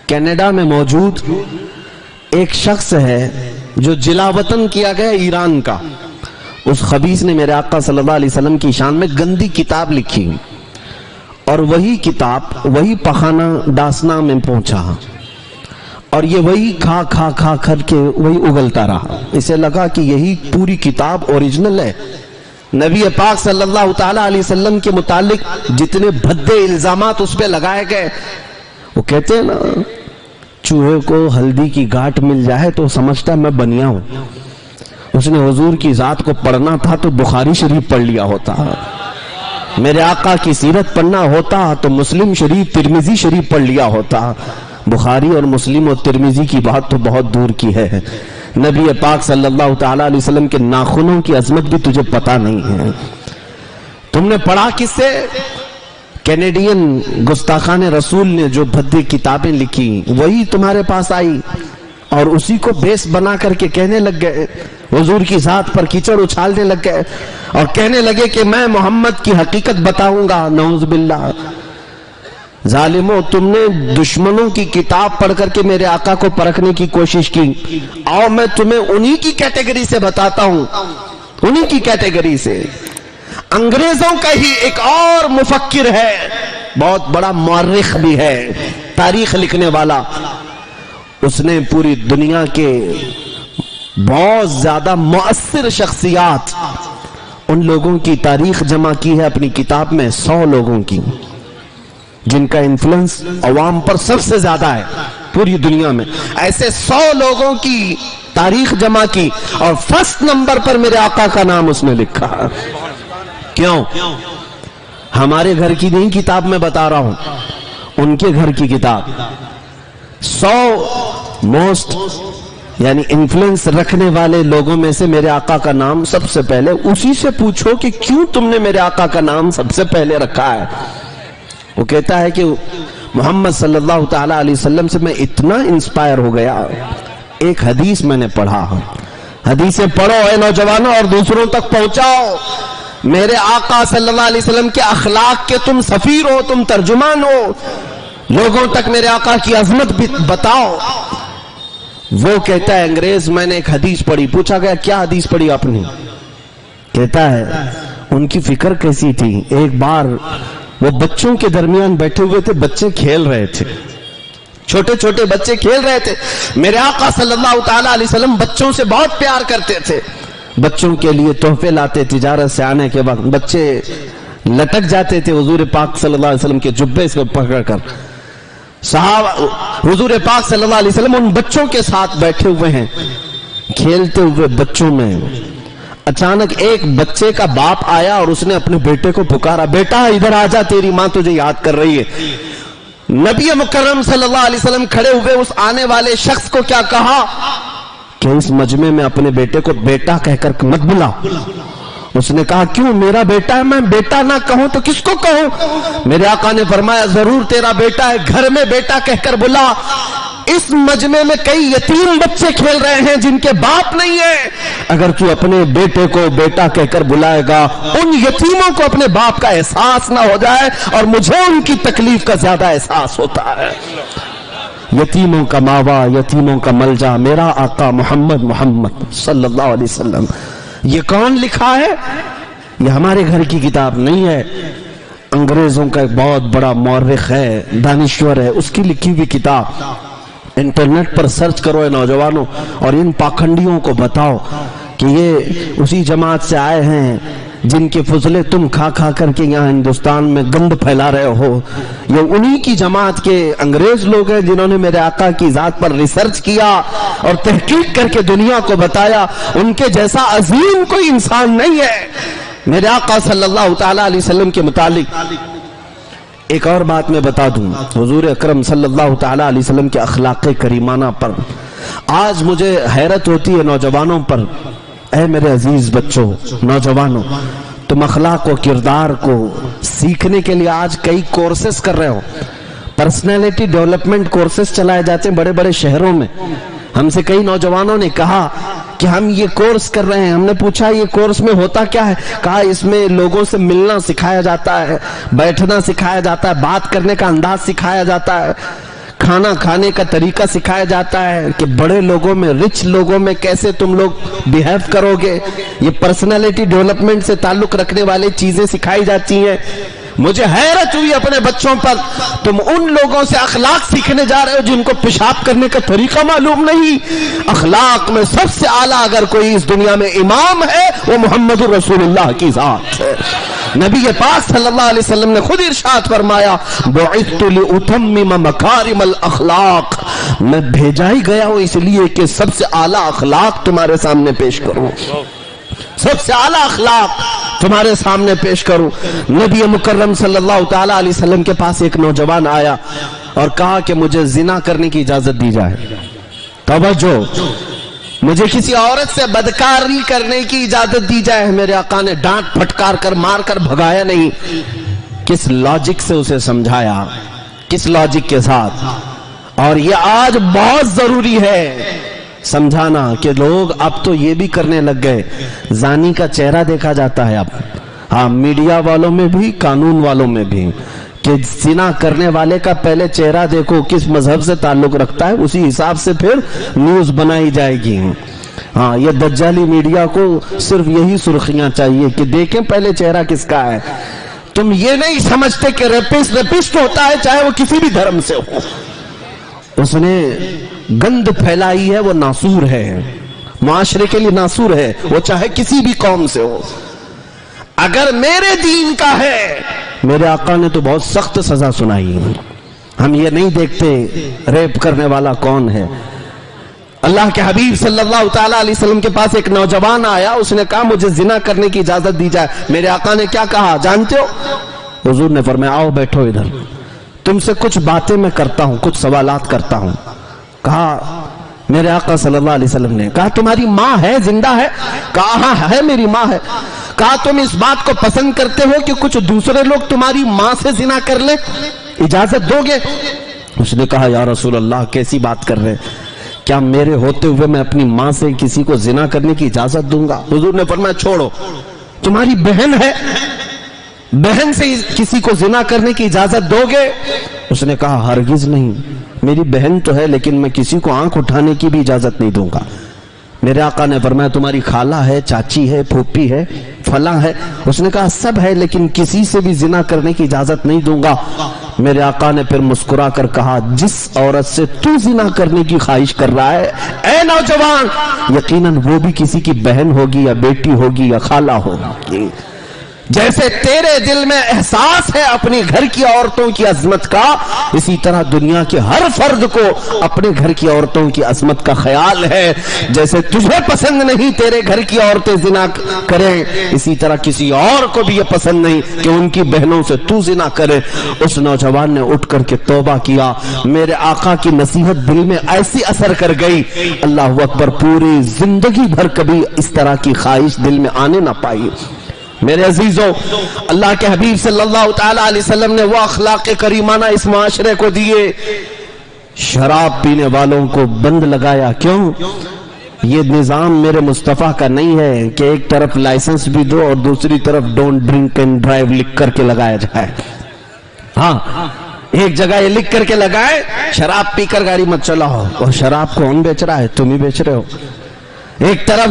Canada میں موجود ایک شخص ہے جو جلا وطن کیا گیا ایران کا. اس خبیث نے میرے آقا صلی اللہ علیہ وسلم کی شان میں گندی کتاب لکھی اور وہی کتاب وہی پخانہ ڈاسنا میں پہنچا اور یہ وہی کھا کھا کھا کر کے وہی اگلتا رہا. اسے لگا کہ یہی پوری کتاب اوریجنل ہے. نبی پاک صلی اللہ تعالی علیہ وسلم کے متعلق جتنے بھدے الزامات اس پہ لگائے گئے، وہ کہتے ہیں نا چوہے کو ہلدی کی گھاٹ مل جائے تو سمجھتا ہے میں بنیا ہوں. اس نے حضور کی ذات کو پڑھنا تھا تو بخاری شریف پڑھ لیا ہوتا، میرے آقا کی سیرت پڑھنا ہوتا تو مسلم شریف ترمذی شریف پڑھ لیا ہوتا. بخاری اور مسلم اور ترمذی کی بات تو بہت دور کی ہے. نبی پاک صلی اللہ تعالی علیہ وسلم کے ناخنوں کی عظمت بھی تجھے پتہ نہیں ہے. تم نے پڑھا کس سے؟ کینیڈین گستاخان رسول نے جو بھدی کتابیں لکھی وہی تمہارے پاس آئی اور اسی کو بیس بنا کر کے کہنے لگ گئے، حضور کی ذات پر کیچڑ اچھالنے لگ گئے اور کہنے لگے کہ میں محمد کی حقیقت بتاؤں گا. نعوذ باللہ. ظالموں، تم نے دشمنوں کی کتاب پڑھ کر کے میرے آقا کو پرکھنے کی کوشش کی. آؤ میں تمہیں انہی کی کیٹیگری سے بتاتا ہوں، انہی کی کیٹیگری سے. انگریزوں کا ہی ایک اور مفکر ہے، بہت بڑا مورخ بھی ہے، تاریخ لکھنے والا. اس نے پوری دنیا کے بہت زیادہ مؤثر شخصیات، ان لوگوں کی تاریخ جمع کی ہے اپنی کتاب میں. 100 لوگوں کی جن کا انفلوئنس عوام پر سب سے زیادہ ہے پوری دنیا میں. ایسے 100 لوگوں کی تاریخ جمع کی اور فرسٹ نمبر پر میرے آقا کا نام اس نے لکھا. کیوں؟ ہمارے گھر کی نہیں کتاب میں بتا رہا ہوں، ان کے گھر کی کتاب. 100 موسٹ یعنی انفلوئنس رکھنے والے لوگوں میں سے میرے آقا کا نام سب سے پہلے. اسی سے پوچھو کہ کیوں تم نے میرے آقا کا نام سب سے پہلے رکھا ہے. وہ کہتا ہے کہ محمد صلی اللہ تعالی علیہ وسلم سے میں اتنا انسپائر ہو گیا. ایک حدیث میں نے پڑھا، حدیثیں پڑھو اے نوجوانوں اور دوسروں تک پہنچاؤ. میرے آقا صلی اللہ علیہ وسلم کے اخلاق کے تم سفیر ہو، تم ترجمان ہو، لوگوں تک میرے آقا کی عظمت بتاؤ. وہ کہتا ہے انگریز میں نے ایک حدیث پڑھی. پوچھا گیا کیا حدیث پڑھی آپ نے؟ کہتا ہے ان کی فکر کیسی تھی. ایک بار وہ بچوں کے درمیان بیٹھے ہوئے تھے، بچے کھیل رہے تھے، چھوٹے چھوٹے بچے کھیل رہے تھے. میرے آقا صلی اللہ تعالی علیہ وسلم بچوں سے بہت پیار کرتے تھے، بچوں کے لیے تحفے لاتے. تجارت سے آنے کے بعد بچے لٹک جاتے تھے حضور پاک صلی اللہ علیہ وسلم کے جبے سے پکڑ کر. صحابہ حضور پاک صلی اللہ علیہ وسلم ان بچوں کے ساتھ بیٹھے ہوئے ہیں، کھیلتے ہوئے بچوں میں. اچانک ایک بچے کا باپ آیا اور اس نے اپنے بیٹے کو پکارا، بیٹا ادھر آجا تیری ماں تجھے یاد کر رہی ہے. نبی مکرم صلی اللہ علیہ وسلم کھڑے ہوئے اس آنے والے شخص کو کیا کہا کہ اس مجمع میں اپنے بیٹے کو بیٹا کہہ کر مت بلا. اس نے کہا کیوں؟ میرا بیٹا ہے، میں بیٹا نہ کہوں تو کس کو کہوں؟ میرے آقا نے فرمایا ضرور تیرا بیٹا ہے، گھر میں بیٹا کہہ کر بلا. اس مجمع میں کئی یتیم بچے کھیل رہے ہیں جن کے باپ نہیں ہے. اگر تو اپنے بیٹے کو بیٹا کہہ کر بلائے گا ان یتیموں کو اپنے باپ کا احساس نہ ہو جائے اور مجھے ان کی تکلیف کا زیادہ احساس ہوتا ہے. یتیموں کا ماوا، یتیموں کا ملجا میرا آقا محمد صلی اللہ علیہ وسلم. یہ کون لکھا ہے؟ یہ ہمارے گھر کی کتاب نہیں ہے، انگریزوں کا ایک بہت بڑا مورخ ہے، دانشور ہے، اس کی لکھی ہوئی کتاب. انٹرنیٹ پر سرچ کرو اے نوجوانوں اور ان پاکھنڈیوں کو بتاؤ کہ یہ اسی جماعت سے آئے ہیں جن کے فضلے تم کھا کھا کر کے یہاں ہندوستان میں گند پھیلا رہے ہو. یہ انہی کی جماعت کے انگریز لوگ ہیں جنہوں نے میرے آقا کی ذات پر ریسرچ کیا اور تحقیق کر کے دنیا کو بتایا. ان کے جیسا عظیم کوئی انسان نہیں ہے. میرے آقا صلی اللہ تعالی علیہ وسلم کے متعلق ایک اور بات میں بتا دوں. حضور اکرم صلی اللہ تعالی علیہ وسلم کے اخلاق کریمانہ پر آج مجھے حیرت ہوتی ہے نوجوانوں پر. اے میرے عزیز بچوں، نوجوانوں، تم اخلاق و کردار کو سیکھنے کے لیے آج کئی کورسز کر رہے ہو. پرسنالٹی ڈیولپمنٹ کورسز چلائے جاتے ہیں بڑے بڑے شہروں میں. ہم سے کئی نوجوانوں نے کہا کہ ہم یہ کورس کر رہے ہیں. ہم نے پوچھا یہ کورس میں ہوتا کیا ہے؟ کہا اس میں لوگوں سے ملنا سکھایا جاتا ہے، بیٹھنا سکھایا جاتا ہے، بات کرنے کا انداز سکھایا جاتا ہے. کھانا کھانے کا طریقہ سکھایا جاتا ہے کہ بڑے لوگوں میں، رچ لوگوں میں کیسے تم لوگ بیہیو کرو گے، یہ پرسنالٹی ڈیولپمنٹ سے تعلق رکھنے والی چیزیں سکھائی جاتی ہیں۔ مجھے حیرت ہوئی اپنے بچوں پر، تم ان لوگوں سے اخلاق سیکھنے جا رہے ہو جن کو پیشاب کرنے کا طریقہ معلوم نہیں۔ اخلاق میں سب سے اعلیٰ اگر کوئی اس دنیا میں امام ہے وہ محمد رسول اللہ کی ذات ہے۔ نبی پاک صلی اللہ علیہ وسلم نے خود ارشاد فرمایا بعثت لأتمم مکارم الاخلاق، میں بھیجا ہی گیا ہوں اس لیے کہ سب سے اعلیٰ اخلاق تمہارے سامنے پیش کروں، سب سے اعلیٰ اخلاق تمہارے سامنے پیش کروں۔ نبی مکرم صلی اللہ تعالی علیہ وسلم کے پاس ایک نوجوان آیا اور کہا کہ مجھے زنا کرنے کی اجازت دی جائے، توجہ، مجھے کسی عورت سے بدکاری کرنے کی اجازت دی جائے۔ میرے آقا نے ڈانٹ پھٹکار کر مار کر بھگایا نہیں، کس لاجک سے اسے سمجھایا، کس لاجک کے ساتھ۔ اور یہ آج بہت ضروری ہے سمجھانا کہ لوگ اب تو یہ بھی کرنے لگ گئے، زانی کا چہرہ دیکھا جاتا ہے اب، ہاں میڈیا والوں میں بھی، قانون والوں میں بھی، کہ زنا کرنے والے کا پہلے چہرہ دیکھو کس مذہب سے تعلق رکھتا ہے، اسی حساب سے پھر نیوز بنائی جائے گی۔ ہاں یہ دجالی میڈیا کو صرف یہی سرخیاں چاہیے کہ دیکھیں پہلے چہرہ کس کا ہے۔ تم یہ نہیں سمجھتے کہ ریپسٹ ہوتا ہے چاہے وہ کسی بھی دھرم سے ہو، اس نے گند پھیلائی ہے، وہ ناسور ہے، معاشرے کے لیے ناسور ہے، وہ چاہے کسی بھی قوم سے ہو۔ اگر میرے دین کا ہے، میرے آقا نے تو بہت سخت سزا سنائی، ہم یہ نہیں دیکھتے ریپ کرنے والا کون ہے۔ اللہ کے حبیب صلی اللہ تعالی علیہ وسلم کے پاس ایک نوجوان آیا، اس نے کہا مجھے زنا کرنے کی اجازت دی جائے۔ میرے آقا نے کیا کہا جانتے ہو؟ حضور نے فرمایا آؤ بیٹھو ادھر، تم سے کچھ باتیں میں کرتا ہوں، کچھ سوالات کرتا ہوں۔ کہا میرے آقا صلی اللہ علیہ وسلم نے کہا تمہاری ماں ہے، زندہ ہے؟ کہا ہاں ہے، میری ماں ہے۔ کہا تم اس بات کو پسند کرتے ہو کہ کچھ دوسرے لوگ تمہاری ماں سے زنا کر لیں، اجازت دو گے؟ اس نے کہا یا رسول اللہ کیسی بات کر رہے، کیا میرے ہوتے ہوئے میں اپنی ماں سے کسی کو زنا کرنے کی اجازت دوں گا؟ حضور نے فرمایا چھوڑو، تمہاری بہن ہے، بہن سے کسی کو زنا کرنے کی اجازت دو گے؟ اس نے کہا ہرگز نہیں، میری بہن تو ہے لیکن میں کسی کو آنکھ اٹھانے کی بھی اجازت نہیں دوں گا۔ میرے آقا نے فرمایا تمہاری خالہ ہے، چاچی ہے، پھوپھی ہے، فلاں ہے؟ اس نے کہا سب ہے لیکن کسی سے بھی زنا کرنے کی اجازت نہیں دوں گا۔ میرے آقا نے پھر مسکرا کر کہا جس عورت سے تو زنا کرنے کی خواہش کر رہا ہے اے نوجوان، یقیناً وہ بھی کسی کی بہن ہوگی یا بیٹی ہوگی یا خالہ ہوگی۔ جیسے تیرے دل میں احساس ہے اپنی گھر کی عورتوں کی عظمت کا، اسی طرح دنیا کے ہر فرد کو اپنے گھر کی عورتوں کی عظمت کا خیال ہے۔ جیسے تجھے پسند نہیں تیرے گھر کی عورتیں زنا کریں، اسی طرح کسی اور کو بھی یہ پسند نہیں کہ ان کی بہنوں سے تو زنا کرے۔ اس نوجوان نے اٹھ کر کے توبہ کیا، میرے آقا کی نصیحت دل میں ایسی اثر کر گئی، اللہ اکبر، پوری زندگی بھر کبھی اس طرح کی خواہش دل میں آنے نہ پائی۔ میرے عزیزوں، اللہ کے حبیب صلی اللہ تعالی علیہ وسلم نے وہ اخلاق کریمانہ اس معاشرے کو دیے، شراب پینے والوں کو بند لگایا۔ کیوں؟ یہ نظام میرے مصطفیٰ کا نہیں ہے کہ ایک طرف لائسنس بھی دو اور دوسری طرف ڈونٹ ڈرنک اینڈ ڈرائیو لکھ کر کے لگایا جائے۔ ہاں ایک جگہ یہ لکھ کر کے لگائے شراب پی کر گاڑی مت چلاؤ، اور شراب کون بیچ رہا ہے؟ تم ہی بیچ رہے ہو۔ ایک طرف